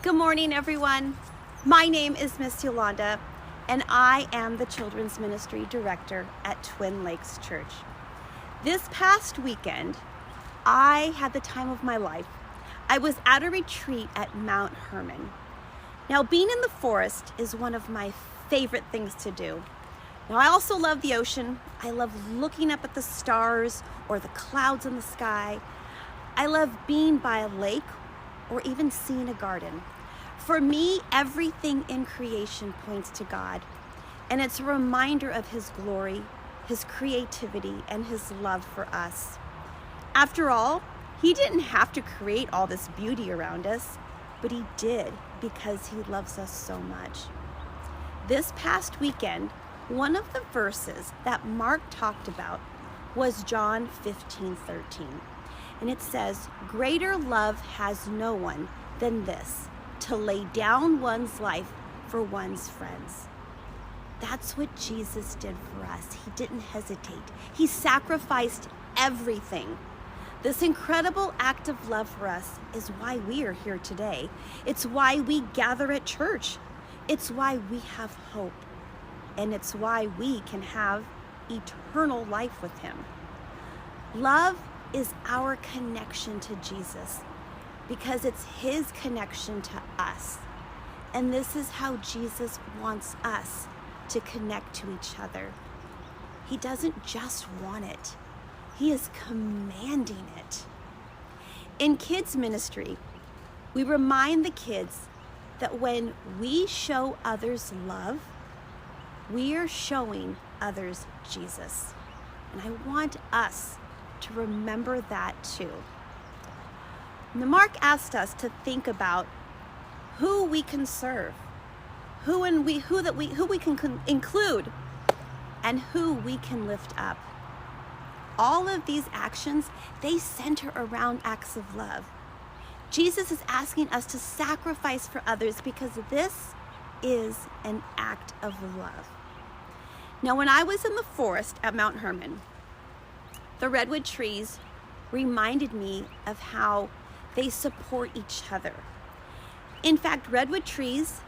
Good morning, everyone. My name is Miss Yolanda, and I am the Children's Ministry Director at Twin Lakes Church. This past weekend, I had the time of my life. I was at a retreat at Mount Hermon. Now, being in the forest is one of my favorite things to do. Now, I also love the ocean. I love looking up at the stars or the clouds in the sky. I love being by a lake or even seeing a garden. For me, everything in creation points to God, and it's a reminder of His glory, His creativity, and His love for us. After all, He didn't have to create all this beauty around us, but He did because He loves us so much. This past weekend, one of the verses that Mark talked about was John 15:13. And it says, "Greater love has no one than this, to lay down one's life for one's friends." That's what Jesus did for us. He didn't hesitate. He sacrificed everything. This incredible act of love for us is why we are here today. It's why we gather at church. It's why we have hope. And it's why we can have eternal life with Him. Love is our connection to Jesus because it's His connection to us. And this is how Jesus wants us to connect to each other. He doesn't just want it. He is commanding it. In kids ministry, we remind the kids that when we show others love, we are showing others Jesus. And I want us to remember that too. Now, Mark asked us to think about who we can serve, who we can include, and who we can lift up. All of these actions, they center around acts of love. Jesus is asking us to sacrifice for others because this is an act of love. Now, when I was in the forest at Mount Hermon, the redwood trees reminded me of how they support each other. In fact, redwood trees,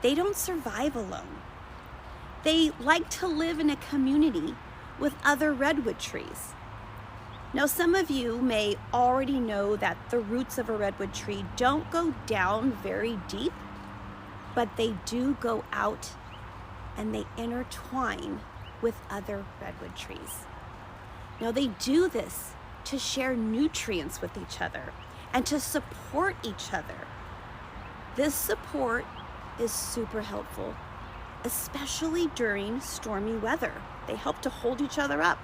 they don't survive alone. They like to live in a community with other redwood trees. Now, some of you may already know that the roots of a redwood tree don't go down very deep, but they do go out and they intertwine with other redwood trees. Now, they do this to share nutrients with each other and to support each other. This support is super helpful, especially during stormy weather. They help to hold each other up.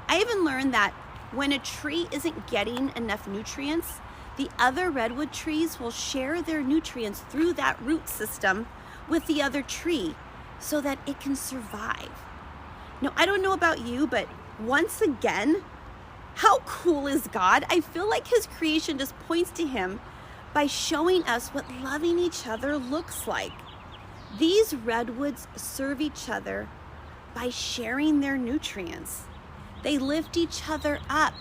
I even learned that when a tree isn't getting enough nutrients, the other redwood trees will share their nutrients through that root system with the other tree so that it can survive. Now, I don't know about you, but once again, how cool is God? I feel like His creation just points to Him by showing us what loving each other looks like. These redwoods serve each other by sharing their nutrients. They lift each other up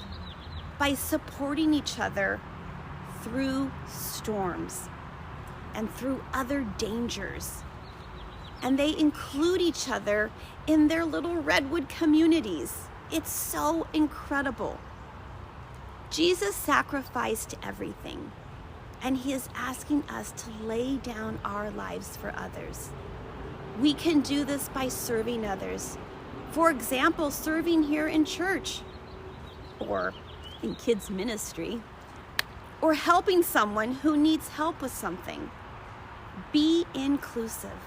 by supporting each other through storms and through other dangers. And they include each other in their little redwood communities. It's so incredible. Jesus sacrificed everything, and He is asking us to lay down our lives for others. We can do this by serving others. For example, serving here in church, or in kids ministry, or helping someone who needs help with something. Be inclusive.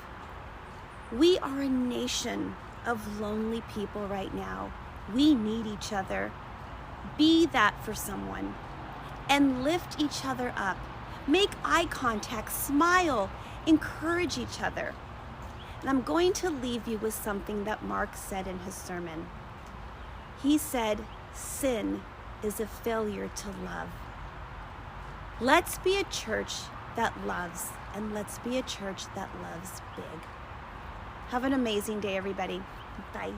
We are a nation of lonely people right now. We need each other. Be that for someone and lift each other up. Make eye contact, smile, encourage each other. And I'm going to leave you with something that Mark said in his sermon. He said, sin is a failure to love. Let's be a church that loves, and let's be a church that loves big. Have an amazing day, everybody. Bye.